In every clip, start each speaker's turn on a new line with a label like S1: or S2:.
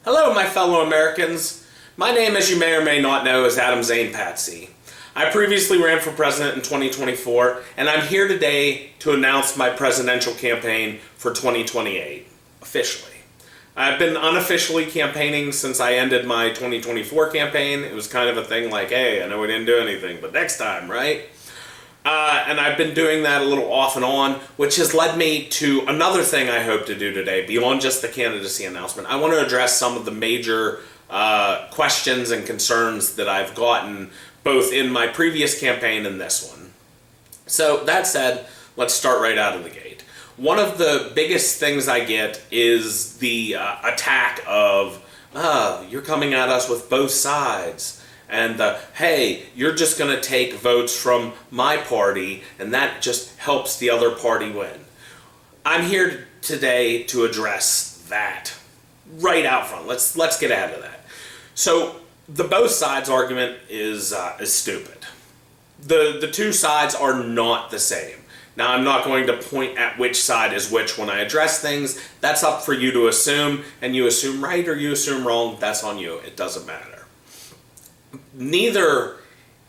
S1: Hello, my fellow Americans. My name, as you may or may not know, is Adam Zane Patsy. I previously ran for president in 2024, and I'm here today to announce my presidential campaign for 2028, officially. I've been unofficially campaigning since I ended my 2024 campaign. It was kind of a thing like, hey, I know we didn't do anything, but next time, right? And I've been doing that a little off and on, which has led me to another thing I hope to do today, beyond just the candidacy announcement. I want to address some of the major questions and concerns that I've gotten both in my previous campaign and this one. So that said, let's start right out of the gate. One of the biggest things I get is the attack of, you're coming at us with both sides. And hey, you're just going to take votes from my party, and that just helps the other party win. I'm here today to address that right out front. Let's get ahead of that. So the both sides argument is stupid. The two sides are not the same. Now, I'm not going to point at which side is which when I address things. That's up for you to assume, and you assume right or you assume wrong. That's on you. It doesn't matter. Neither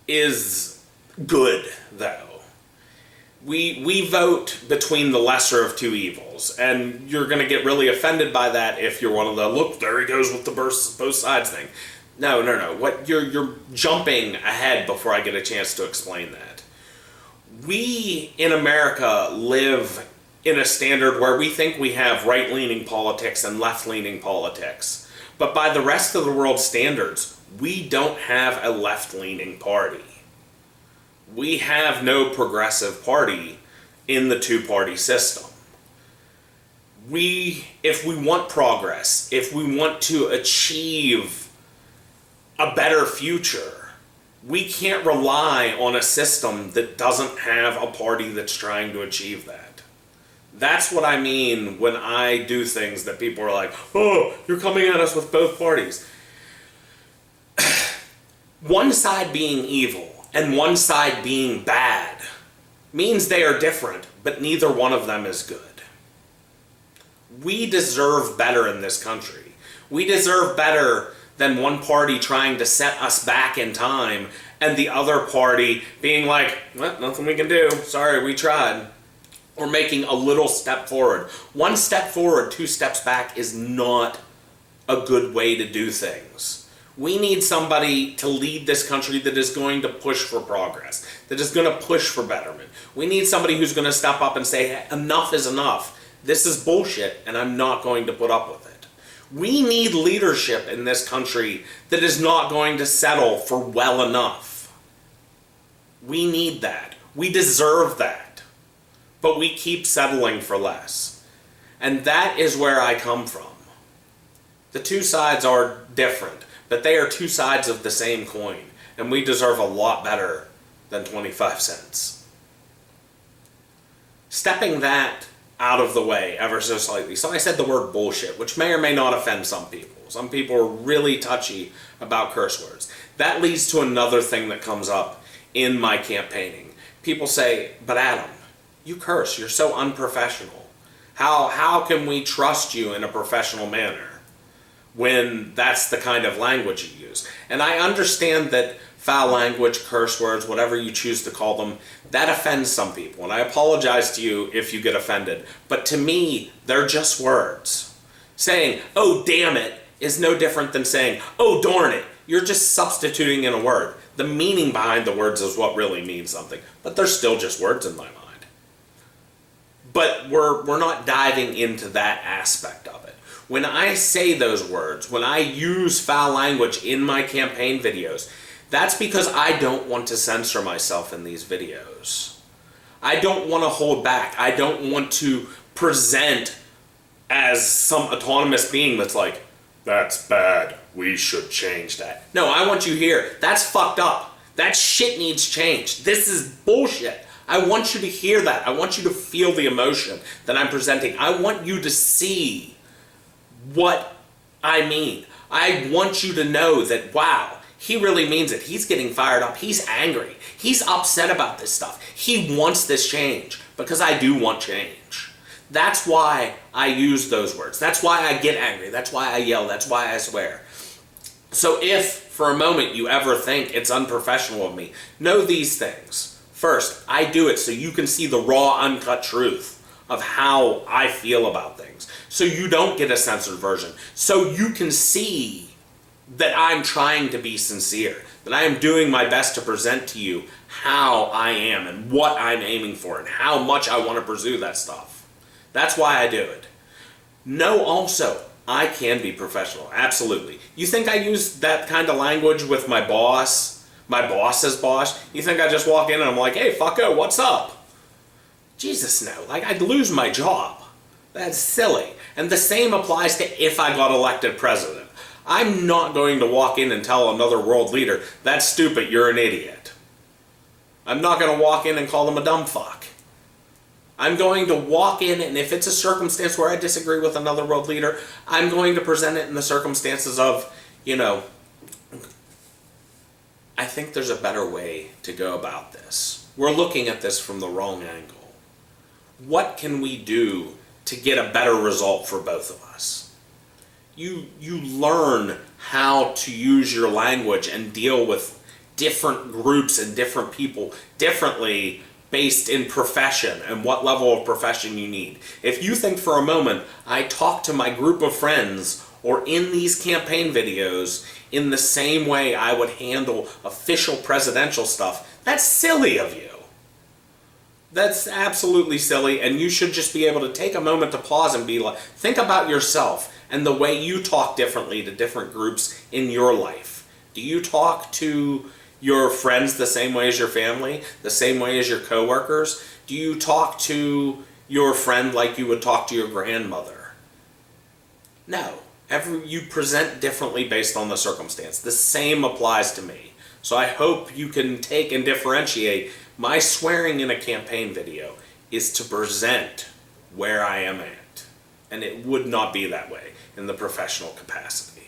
S1: is good, though. We vote between the lesser of two evils, and you're going to get really offended by that if you're one of the, look, there he goes with the both sides thing. No. What you're jumping ahead before I get a chance to explain that. We in America live in a standard where we think we have right-leaning politics and left-leaning politics, but by the rest of the world's standards, we don't have a left-leaning party. We have no progressive party in the two-party system. If we want progress, if we want to achieve a better future, we can't rely on a system that doesn't have a party that's trying to achieve that. That's what I mean when I do things that people are like, oh, you're coming at us with both parties. One side being evil and one side being bad means they are different, but neither one of them is good. We deserve better in this country. We deserve better than one party trying to set us back in time and the other party being like, well, nothing we can do. Sorry, we tried. Or making a little step forward. One step forward, two steps back is not a good way to do things. We need somebody to lead this country that is going to push for progress, that is going to push for betterment. We need somebody who's going to step up and say, hey, enough is enough. This is bullshit, and I'm not going to put up with it. We need leadership in this country that is not going to settle for well enough. We need that. We deserve that. But we keep settling for less. And that is where I come from. The two sides are different, but they are two sides of the same coin, and we deserve a lot better than 25 cents. Stepping that out of the way ever so slightly. So I said the word bullshit, which may or may not offend some people. Some people are really touchy about curse words. That leads to another thing that comes up in my campaigning. People say, but Adam, you curse, you're so unprofessional. How can we trust you in a professional manner when that's the kind of language you use? And I understand that foul language, curse words, whatever you choose to call them, that offends some people. And I apologize to you if you get offended. But to me, they're just words. Saying, oh, damn it, is no different than saying, oh, darn it. You're just substituting in a word. The meaning behind the words is what really means something. But they're still just words in my mind. But we're not diving into that aspect of it. When I say those words, when I use foul language in my campaign videos, that's because I don't want to censor myself in these videos. I don't want to hold back. I don't want to present as some autonomous being that's like, that's bad, we should change that. No, I want you here. That's fucked up. That shit needs changed. This is bullshit. I want you to hear that. I want you to feel the emotion that I'm presenting. I want you to see what I mean. I want you to know that, wow, he really means it. He's getting fired up. He's angry. He's upset about this stuff. He wants this change because I do want change. That's why I use those words. That's why I get angry. That's why I yell. That's why I swear. So if, for a moment, you ever think it's unprofessional of me, know these things. First, I do it so you can see the raw, uncut truth of how I feel about things. So you don't get a censored version. So you can see that I'm trying to be sincere. That I am doing my best to present to you how I am and what I'm aiming for and how much I want to pursue that stuff. That's why I do it. Know also, I can be professional, absolutely. You think I use that kind of language with my boss, my boss's boss? You think I just walk in and I'm like, hey, fucko, what's up? Jesus, no. Like, I'd lose my job. That's silly. And the same applies to if I got elected president. I'm not going to walk in and tell another world leader, that's stupid, you're an idiot. I'm not going to walk in and call them a dumb fuck. I'm going to walk in, and if it's a circumstance where I disagree with another world leader, I'm going to present it in the circumstances of, I think there's a better way to go about this. We're looking at this from the wrong angle. What can we do to get a better result for both of us? You learn how to use your language and deal with different groups and different people differently based in profession and what level of profession you need. If you think for a moment, I talk to my group of friends or in these campaign videos in the same way I would handle official presidential stuff, that's silly of you. That's absolutely silly, and you should just be able to take a moment to pause and be like, think about yourself and the way you talk differently to different groups in your life. Do you talk to your friends the same way as your family, the same way as your coworkers? Do you talk to your friend like you would talk to your grandmother? No. You present differently based on the circumstance. The same applies to me. So I hope you can take and differentiate. My swearing in a campaign video is to present where I am at. And it would not be that way in the professional capacity.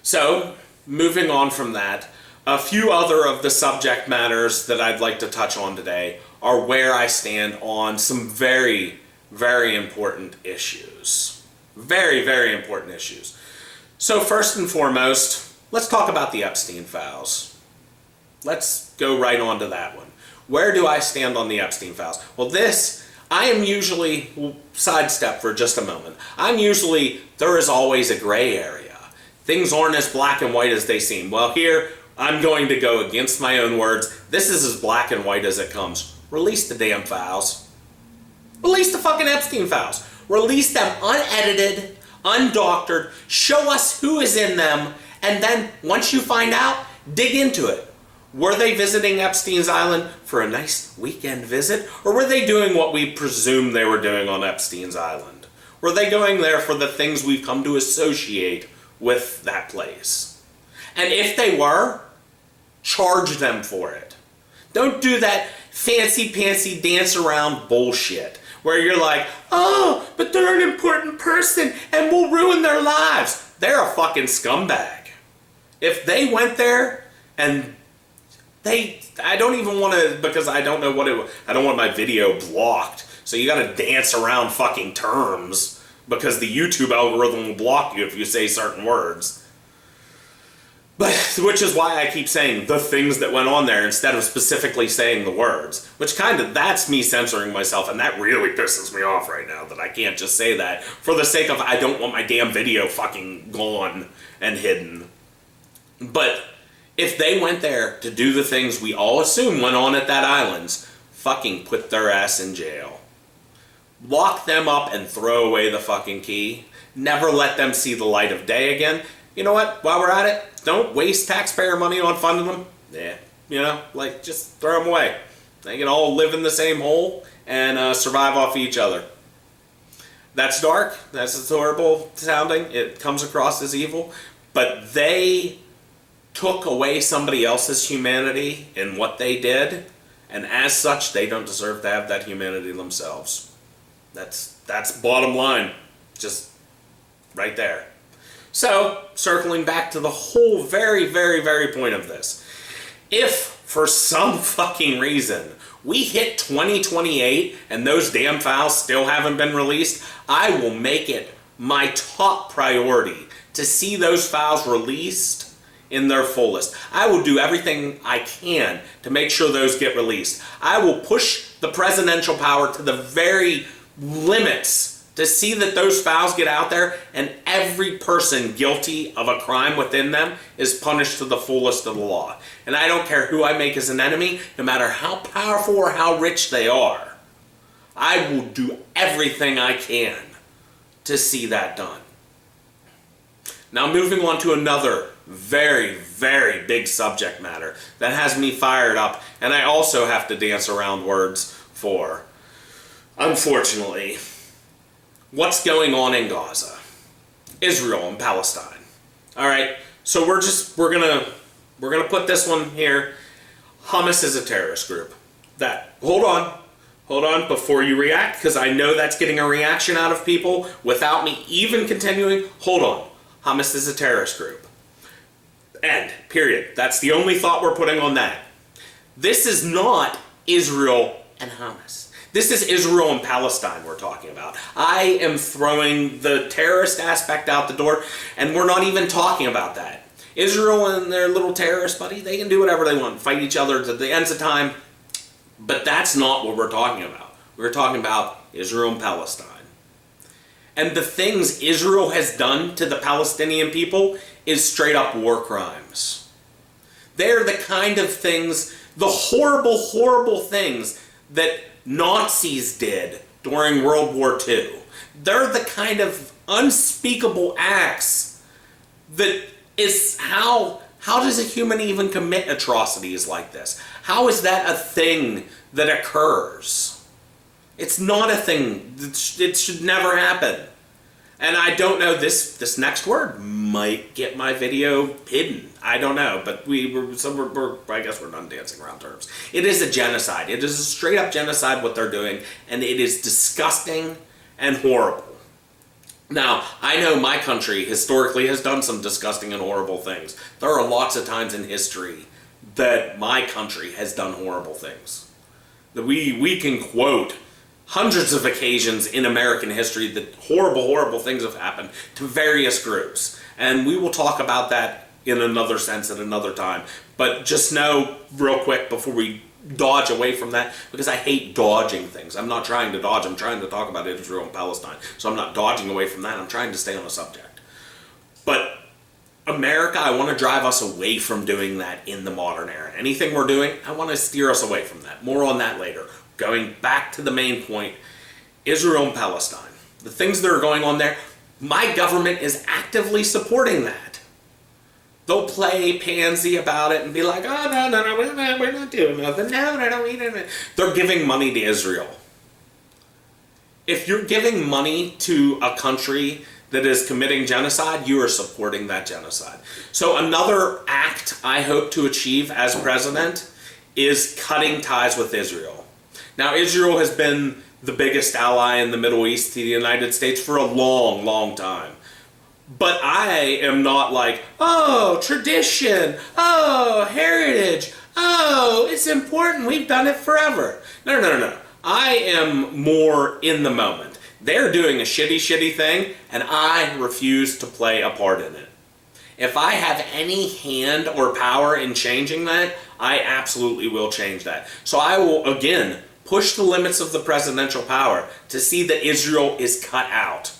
S1: So, moving on from that, a few other of the subject matters that I'd like to touch on today are where I stand on some very, very important issues. Very, very important issues. So first and foremost, let's talk about the Epstein files. Let's go right on to that one. Where do I stand on the Epstein files? Well, I am usually, sidestep for just a moment, there is always a gray area. Things aren't as black and white as they seem. Well, here, I'm going to go against my own words. This is as black and white as it comes. Release the damn files. Release the fucking Epstein files. Release them unedited, undoctored. Show us who is in them. And then, once you find out, dig into it. Were they visiting Epstein's Island for a nice weekend visit? Or were they doing what we presume they were doing on Epstein's Island? Were they going there for the things we've come to associate with that place? And if they were, charge them for it. Don't do that fancy-pantsy dance-around bullshit where you're like, oh, but they're an important person and we'll ruin their lives. They're a fucking scumbag. If they went there and I don't even want to, because I don't know I don't want my video blocked. So you gotta dance around fucking terms because the YouTube algorithm will block you if you say certain words. But, which is why I keep saying the things that went on there instead of specifically saying the words. Which that's me censoring myself, and that really pisses me off right now that I can't just say that for the sake of I don't want my damn video fucking gone and hidden. But if they went there to do the things we all assume went on at that islands, fucking put their ass in jail. Lock them up and throw away the fucking key. Never let them see the light of day again. You know what? While we're at it, don't waste taxpayer money on funding them. Yeah, just throw them away. They can all live in the same hole and survive off each other. That's dark. That's horrible sounding. It comes across as evil. But they took away somebody else's humanity in what they did, and as such, they don't deserve to have that humanity themselves. That's bottom line. Just right there. So, circling back to the whole very, very, very point of this. If, for some fucking reason, we hit 2028 and those damn files still haven't been released, I will make it my top priority to see those files released in their fullest. I will do everything I can to make sure those get released. I will push the presidential power to the very limits to see that those files get out there and every person guilty of a crime within them is punished to the fullest of the law. And I don't care who I make as an enemy, no matter how powerful or how rich they are. I will do everything I can to see that done. Now moving on to another very, very big subject matter that has me fired up, and I also have to dance around words for, unfortunately, what's going on in Gaza, Israel and Palestine. All right, so we're gonna put this one here. Hamas is a terrorist group. Hold on before you react, because I know that's getting a reaction out of people without me even continuing. Hold on. Hamas is a terrorist group. End. Period. That's the only thought we're putting on that. This is not Israel and Hamas. This is Israel and Palestine we're talking about. I am throwing the terrorist aspect out the door, and we're not even talking about that. Israel and their little terrorist buddy, they can do whatever they want, fight each other to the ends of time, but that's not what we're talking about. We're talking about Israel and Palestine. And the things Israel has done to the Palestinian people is straight up war crimes. They're the kind of things, the horrible, horrible things that Nazis did during World War II. They're the kind of unspeakable acts that is how does a human even commit atrocities like this? How is that a thing that occurs? It's not a thing. It should never happen. And I don't know, this next word might get my video hidden. I don't know, but I guess we're done dancing around terms. It is a genocide. It is a straight up genocide what they're doing, and it is disgusting and horrible. Now, I know my country historically has done some disgusting and horrible things. There are lots of times in history that my country has done horrible things. That we can quote hundreds of occasions in American history that horrible, horrible things have happened to various groups. And we will talk about that in another sense at another time. But just know real quick before we dodge away from that, because I hate dodging things. I'm not trying to dodge. I'm trying to talk about Israel and Palestine. So I'm not dodging away from that. I'm trying to stay on the subject. But America, I want to drive us away from doing that in the modern era. Anything we're doing, I want to steer us away from that. More on that later. Going back to the main point, Israel and Palestine. The things that are going on there, my government is actively supporting that. They'll play pansy about it and be like, oh, no, we're not doing nothing. No, we don't. They're giving money to Israel. If you're giving money to a country that is committing genocide, you are supporting that genocide. So another act I hope to achieve as president is cutting ties with Israel. Now, Israel has been the biggest ally in the Middle East to the United States for a long, long time. But I am not like, oh, tradition, oh, heritage, oh, it's important, we've done it forever. No. I am more in the moment. They're doing a shitty thing, and I refuse to play a part in it. If I have any hand or power in changing that, I absolutely will change that. So I will, again, push the limits of the presidential power to see that Israel is cut out.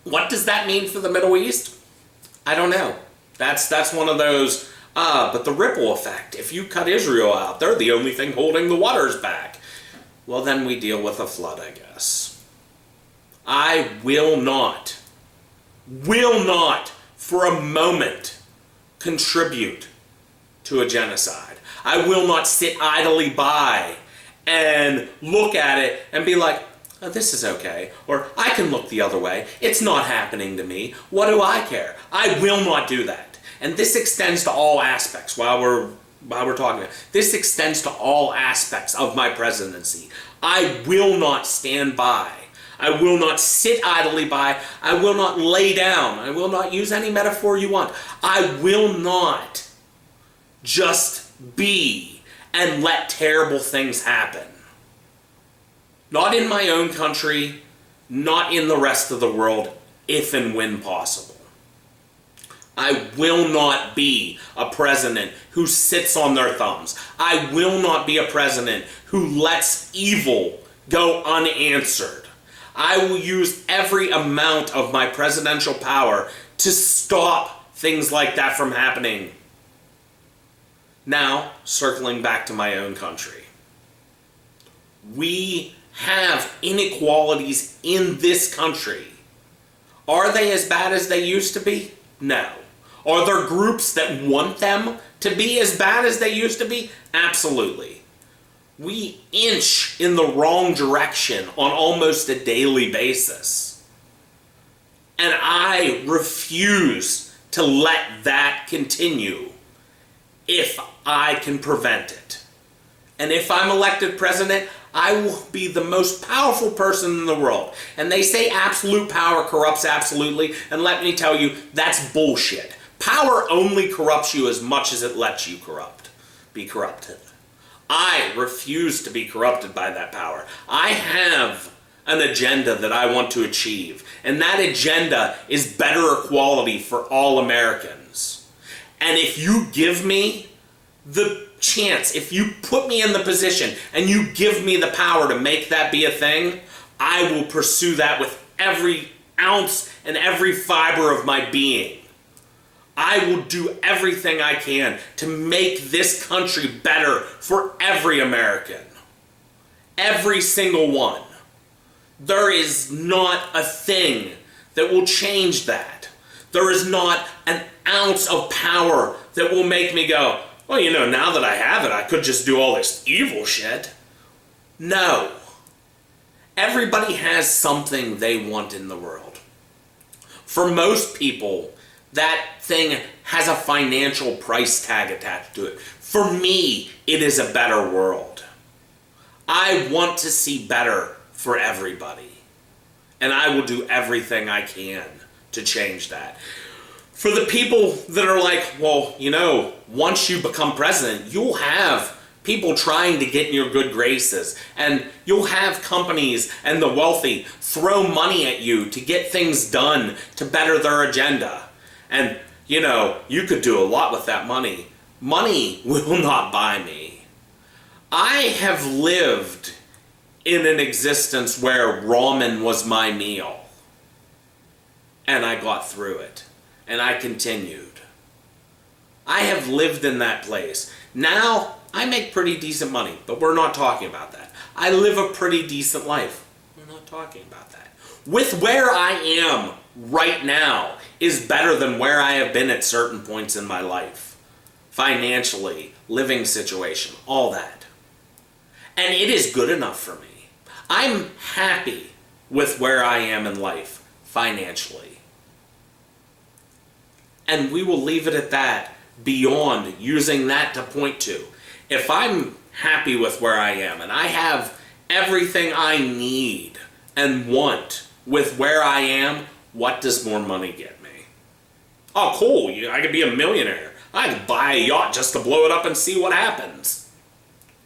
S1: What does that mean for the Middle East? I don't know. That's one of those, but the ripple effect. If you cut Israel out, they're the only thing holding the waters back. Well, then we deal with a flood, I guess. I will not for a moment contribute to a genocide. I will not sit idly by and look at it and be like, oh, this is okay, or I can look the other way. It's not happening to me. What do I care? I will not do that. And this extends to all aspects while we're talking about it. This extends to all aspects of my presidency. I will not stand by. I will not sit idly by. I will not lay down. I will not use any metaphor you want. I will not just be and let terrible things happen. Not in my own country, not in the rest of the world, if and when possible. I will not be a president who sits on their thumbs. I will not be a president who lets evil go unanswered. I will use every amount of my presidential power to stop things like that from happening. Now, circling back to my own country. We have inequalities in this country. Are they as bad as they used to be? No. Are there groups that want them to be as bad as they used to be? Absolutely. We inch in the wrong direction on almost a daily basis. And I refuse to let that continue if I can prevent it. And if I'm elected president, I will be the most powerful person in the world. And they say absolute power corrupts absolutely, and let me tell you, that's bullshit. Power only corrupts you as much as it lets you be corrupted. I refuse to be corrupted by that power. I have an agenda that I want to achieve, and that agenda is better equality for all Americans. And if you give me the chance, if you put me in the position and you give me the power to make that be a thing, I will pursue that with every ounce and every fiber of my being. I will do everything I can to make this country better for every American. Every single one. There is not a thing that will change that. There is not an ounce of power that will make me go, well, you know, now that I have it, I could just do all this evil shit. No. Everybody has something they want in the world. For most people, that thing has a financial price tag attached to it. For me, it is a better world. I want to see better for everybody. And I will do everything I can to change that. For the people that are like, well, you know, once you become president, you'll have people trying to get in your good graces, and you'll have companies and the wealthy throw money at you to get things done to better their agenda. And, you know, you could do a lot with that money. Money will not buy me. I have lived in an existence where ramen was my meal. And I got through it. And I continued. I have lived in that place. Now, I make pretty decent money, but we're not talking about that. I live a pretty decent life. We're not talking about that. With where I am right now is better than where I have been at certain points in my life. Financially, living situation, all that. And it is good enough for me. I'm happy with where I am in life, financially. And we will leave it at that, beyond using that to point to. If I'm happy with where I am, and I have everything I need and want with where I am, what does more money get me? Oh, cool, I could be a millionaire. I could buy a yacht just to blow it up and see what happens.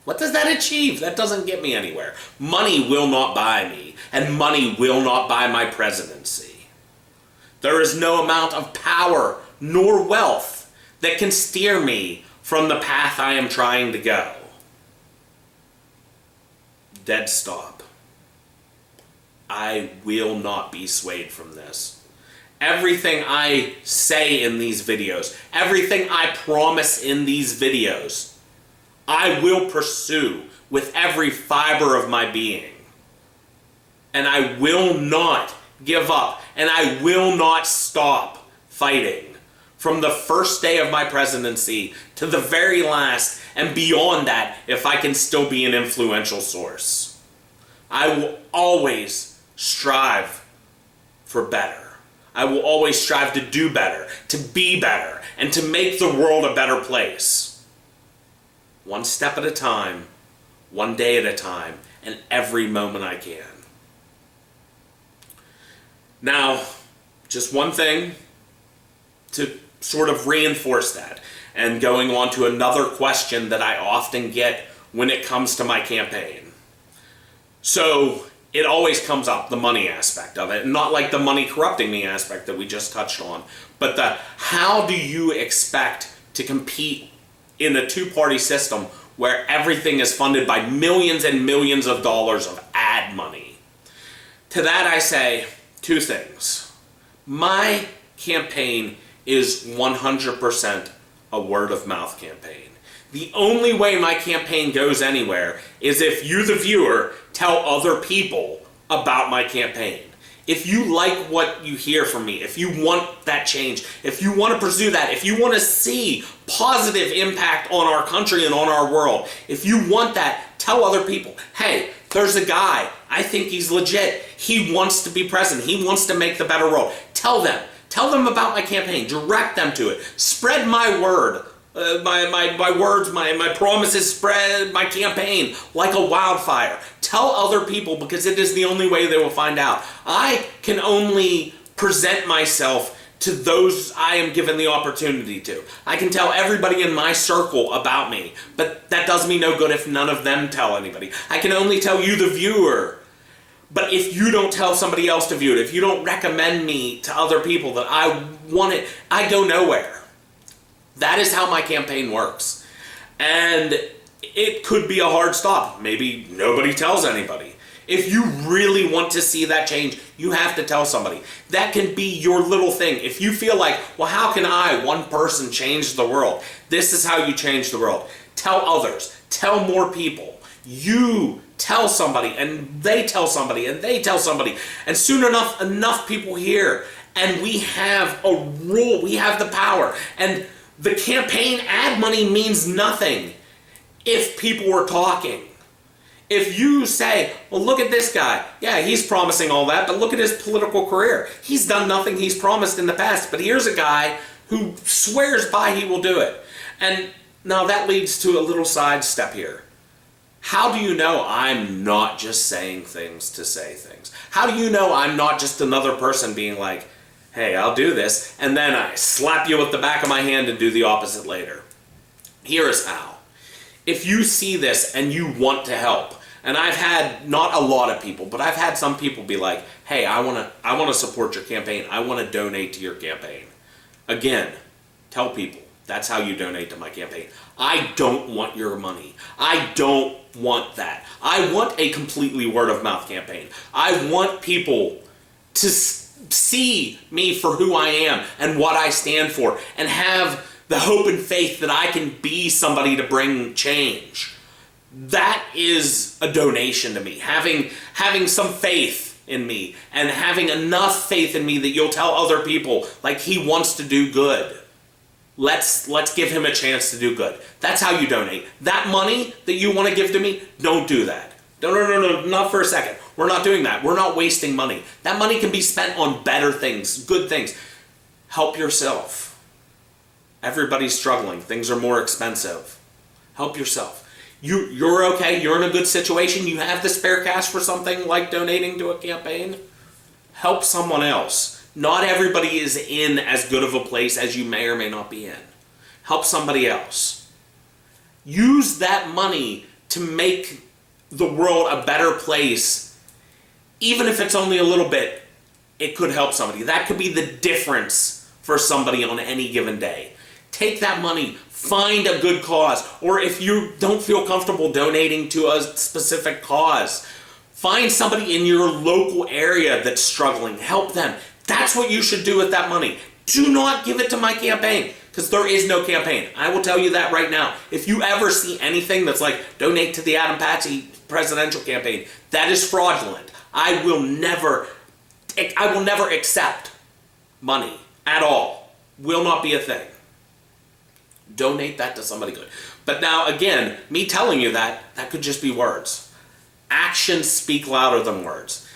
S1: What does that achieve? That doesn't get me anywhere. Money will not buy me, and money will not buy my presidency. There is no amount of power nor wealth that can steer me from the path I am trying to go. Dead stop. I will not be swayed from this. Everything I say in these videos, everything I promise in these videos, I will pursue with every fiber of my being. And I will not give up, and I will not stop fighting. From the first day of my presidency to the very last, and beyond that, if I can still be an influential source. I will always strive for better. I will always strive to do better, to be better, and to make the world a better place. One step at a time, one day at a time, and every moment I can. Now, just one thing to sort of reinforce that. and going on to another question that I often get when it comes to my campaign. So it always comes up, the money aspect of it, not like the money corrupting me aspect that we just touched on, but the how do you expect to compete in a two-party system where everything is funded by millions and millions of dollars of ad money? To that I say two things. My campaign is 100% a word-of-mouth campaign. The only way my campaign goes anywhere is if you, the viewer, tell other people about my campaign. If you like what you hear from me, if you want that change, if you want to pursue that, if you want to see positive impact on our country and on our world, if you want that, tell other people, hey, there's a guy, I think he's legit. He wants to be president. He wants to make the better world. Tell them. Tell them about my campaign. Direct them to it. Spread my word. My words, my promises, spread my campaign like a wildfire. Tell other people, because it is the only way they will find out. I can only present myself to those I am given the opportunity to. I can tell everybody in my circle about me, but that does me no good if none of them tell anybody. I can only tell you, the viewer. But if you don't tell somebody else to view it, if you don't recommend me to other people that I want it, I go nowhere. That is how my campaign works. And it could be a hard stop. Maybe nobody tells anybody. If you really want to see that change, you have to tell somebody. That can be your little thing. If you feel like, well, how can I, one person, change the world? This is how you change the world. Tell others. Tell more people. You tell somebody, and they tell somebody, and they tell somebody. And soon enough people hear. And we have a rule. We have the power. And the campaign ad money means nothing if people are talking. If you say, well, look at this guy. Yeah, he's promising all that, but look at his political career. He's done nothing he's promised in the past, but here's a guy who swears by he will do it. And now that leads to a little sidestep here. How do you know I'm not just saying things to say things? How do you know I'm not just another person being like, hey, I'll do this, and then I slap you with the back of my hand and do the opposite later? Here is how. If you see this and you want to help, and I've had not a lot of people, but I've had some people be like, hey, I want to support your campaign. I want to donate to your campaign. Again, tell people that's how you donate to my campaign. I don't want your money. I don't want that. I want a completely word-of-mouth campaign. I want people to see me for who I am and what I stand for, and have the hope and faith that I can be somebody to bring change. That is a donation to me. Having some faith in me, and having enough faith in me that you'll tell other people, like, he wants to do good. Let's give him a chance to do good. That's how you donate. That money that you want to give to me, don't do that. No, not for a second. We're not doing that. We're not wasting money. That money can be spent on better things, good things. Help yourself. Everybody's struggling. Things are more expensive. Help yourself. You're okay. You're in a good situation. You have the spare cash for something like donating to a campaign. Help someone else. Not everybody is in as good of a place as you may or may not be in. Help somebody else. Use that money to make the world a better place. Even if it's only a little bit, it could help somebody. That could be the difference for somebody on any given day. Take that money, find a good cause, or if you don't feel comfortable donating to a specific cause, find somebody in your local area that's struggling. Help them. That's what you should do with that money. Do not give it to my campaign, because there is no campaign. I will tell you that right now. If you ever see anything that's like, donate to the Patsy presidential campaign, that is fraudulent. I will never accept money at all. Will not be a thing. Donate that to somebody good. But now, again, me telling you that could just be words. Actions speak louder than words.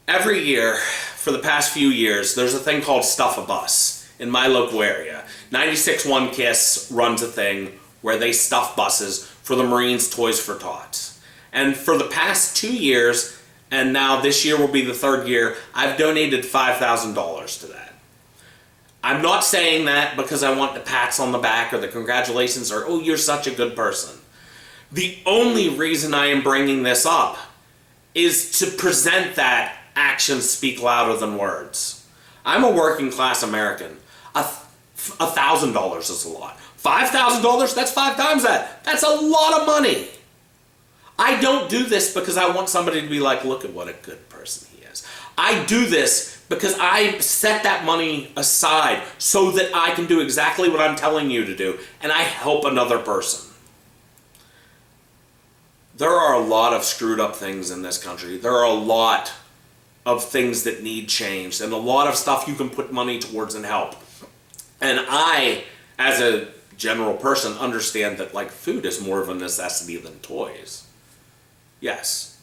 S1: Every year, for the past few years, there's a thing called Stuff a Bus in my local area. 96.1 KISS runs a thing where they stuff buses for the Marines' Toys for Tots. And for the past 2 years, and now this year will be the third year, I've donated $5,000 to that. I'm not saying that because I want the pats on the back or the congratulations or, oh, you're such a good person. The only reason I am bringing this up is to present that actions speak louder than words. I'm a working class American. $1,000 is a lot. $5,000, that's 5 times that. That's a lot of money. I don't do this because I want somebody to be like, look at what a good person he is. I do this because I set that money aside so that I can do exactly what I'm telling you to do, and I help another person. There are a lot of screwed up things in this country. There are a lot of things that need changed, and a lot of stuff you can put money towards and help. And I, as a general person, understand that like food is more of a necessity than toys. Yes.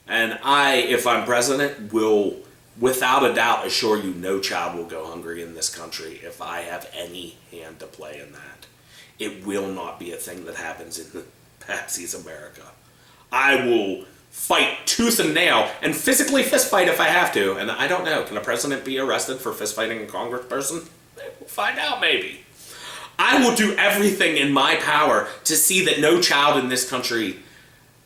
S1: And I, if I'm president, will without a doubt assure you no child will go hungry in this country if I have any hand to play in that. It will not be a thing that happens in Patsy's America. I will fight tooth and nail and physically fist fight if I have to. And I don't know, can a president be arrested for fist fighting a congressperson? We'll find out maybe. I will do everything in my power to see that no child in this country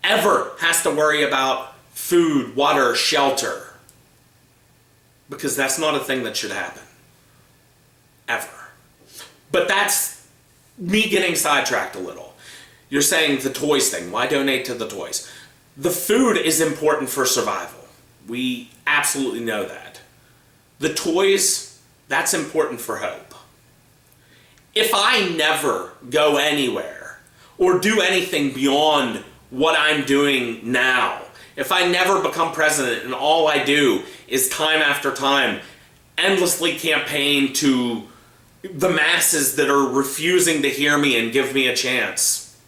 S1: ever has to worry about food, water, shelter. Because that's not a thing that should happen. Ever. But that's me getting sidetracked a little. You're saying the toys thing. Why donate to the toys? The food is important for survival. We absolutely know that. The toys, that's important for hope. If I never go anywhere or do anything beyond what I'm doing now, if I never become president and all I do is time after time endlessly campaign to the masses that are refusing to hear me and give me a chance,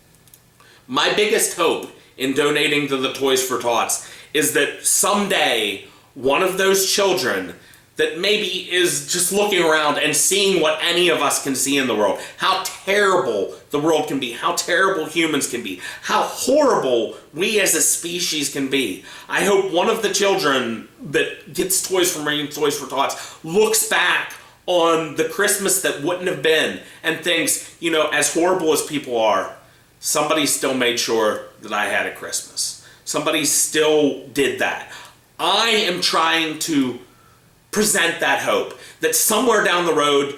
S1: my biggest hope in donating to the Toys for Tots is that someday one of those children that maybe is just looking around and seeing what any of us can see in the world, how terrible the world can be, how terrible humans can be, how horrible we as a species can be. I hope one of the children that gets toys from Marine Toys for Tots looks back on the Christmas that wouldn't have been and thinks, you know, as horrible as people are, somebody still made sure that I had a Christmas. Somebody still did that. I am trying to present that hope that somewhere down the road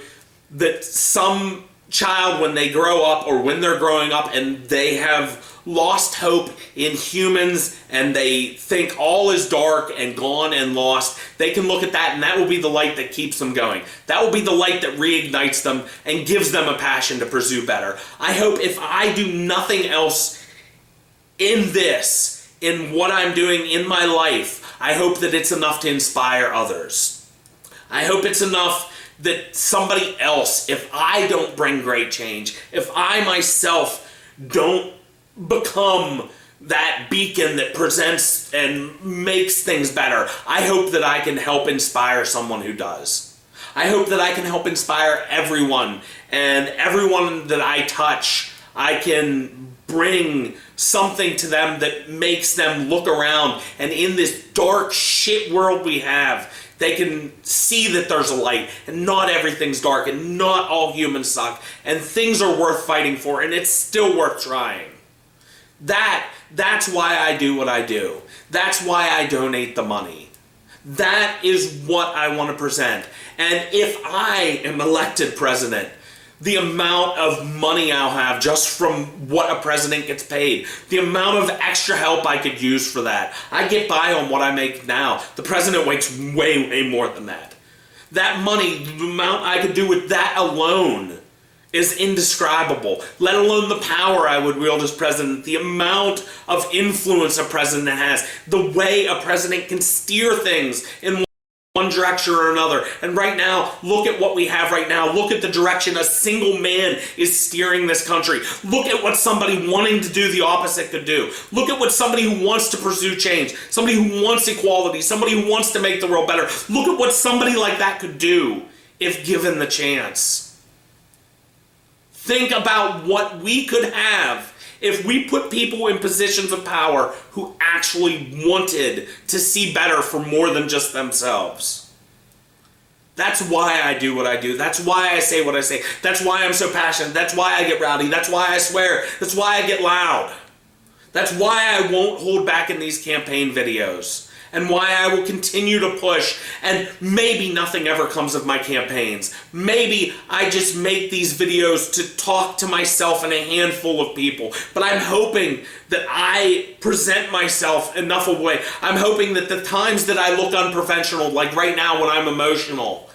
S1: that some child, when they grow up or when they're growing up and they have lost hope in humans and they think all is dark and gone and lost, they can look at that and that will be the light that keeps them going. That will be the light that reignites them and gives them a passion to pursue better. I hope if I do nothing else in this, in what I'm doing in my life, I hope that it's enough to inspire others. I hope it's enough that somebody else, if I don't bring great change, if I myself don't become that beacon that presents and makes things better, I hope that I can help inspire someone who does. I hope that I can help inspire everyone, and everyone that I touch, I can bring something to them that makes them look around, and in this dark shit world we have, they can see that there's a light and not everything's dark and not all humans suck and things are worth fighting for and it's still worth trying. That's why I do what I do. That's why I donate the money. That is what I want to present. And if I am elected president, the amount of money I'll have just from what a president gets paid, the amount of extra help I could use for that. I get by on what I make now. The president makes way, way more than that. That money, the amount I could do with that alone is indescribable, let alone the power I would wield as president, the amount of influence a president has, the way a president can steer things in one direction or another. And right now, look at what we have right now. Look at the direction a single man is steering this country. Look at what somebody wanting to do the opposite could do. Look at what somebody who wants to pursue change, somebody who wants equality, somebody who wants to make the world better. Look at what somebody like that could do if given the chance. Think about what we could have if we put people in positions of power who actually wanted to see better for more than just themselves. That's why I do what I do. That's why I say what I say. That's why I'm so passionate. That's why I get rowdy. That's why I swear. That's why I get loud. That's why I won't hold back in these campaign videos. And why I will continue to push, and maybe nothing ever comes of my campaigns. Maybe I just make these videos to talk to myself and a handful of people. But I'm hoping that I present myself enough of a way. I'm hoping that the times that I look unprofessional, like right now when I'm emotional,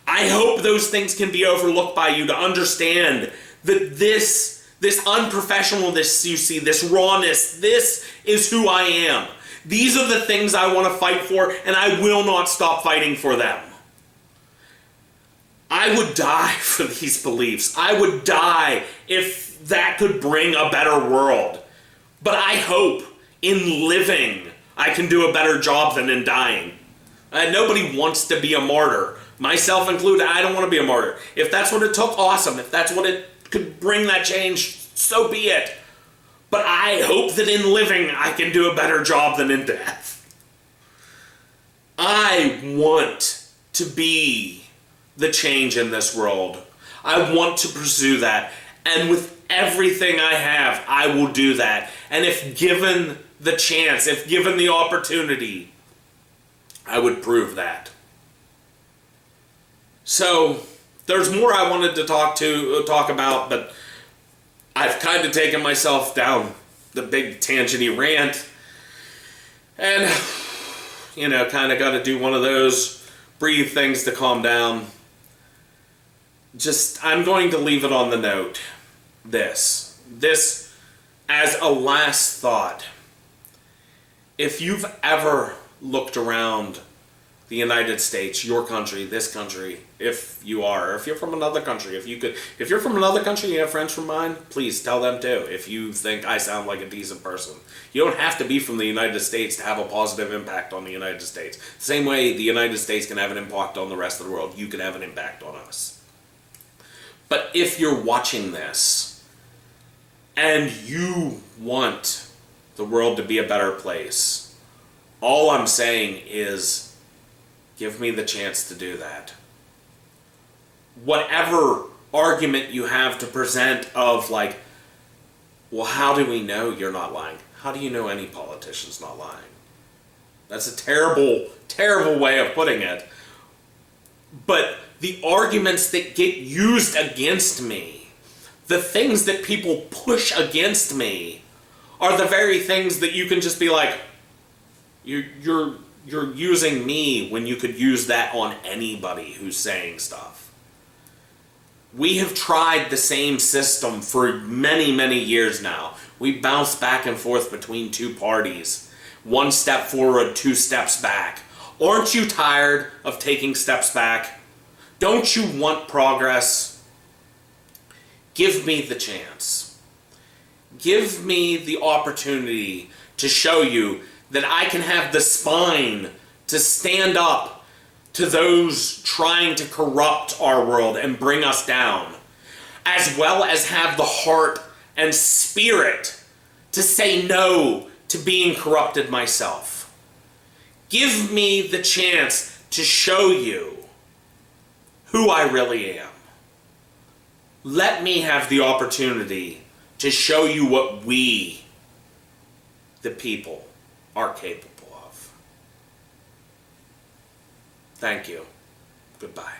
S1: I hope those things can be overlooked by you to understand that this unprofessionalness you see, this rawness, this is who I am. These are the things I want to fight for, and I will not stop fighting for them. I would die for these beliefs. I would die if that could bring a better world. But I hope in living I can do a better job than in dying. Nobody wants to be a martyr. Myself included, I don't want to be a martyr. If that's what it took, awesome. If that's what it could bring that change, so be it. But I hope that in living I can do a better job than in death. I want to be the change in this world. I want to pursue that. And with everything I have, I will do that. And if given the chance, if given the opportunity, I would prove that. So, there's more I wanted to talk about, but I've kind of taken myself down the big tangent-y rant. And, kind of got to do one of those breathe things to calm down. I'm going to leave it on the note. This as a last thought. If you've ever looked around the United States, your country, this country, if you're from another country, if you're from another country and you have friends from mine, please tell them too, if you think I sound like a decent person. You don't have to be from the United States to have a positive impact on the United States. Same way the United States can have an impact on the rest of the world, you can have an impact on us. But if you're watching this, and you want the world to be a better place, all I'm saying is, give me the chance to do that. Whatever argument you have to present of like, well, how do we know you're not lying? How do you know any politician's not lying? That's a terrible, terrible way of putting it. But the arguments that get used against me, the things that people push against me, are the very things that you can just be like, you're using me when you could use that on anybody who's saying stuff. We have tried the same system for many, many years now. We bounce back and forth between two parties. 1 step forward, 2 steps back. Aren't you tired of taking steps back? Don't you want progress? Give me the chance. Give me the opportunity to show you that I can have the spine to stand up to those trying to corrupt our world and bring us down, as well as have the heart and spirit to say no to being corrupted myself. Give me the chance to show you who I really am. Let me have the opportunity to show you what we, the people, are capable of. Thank you. Goodbye.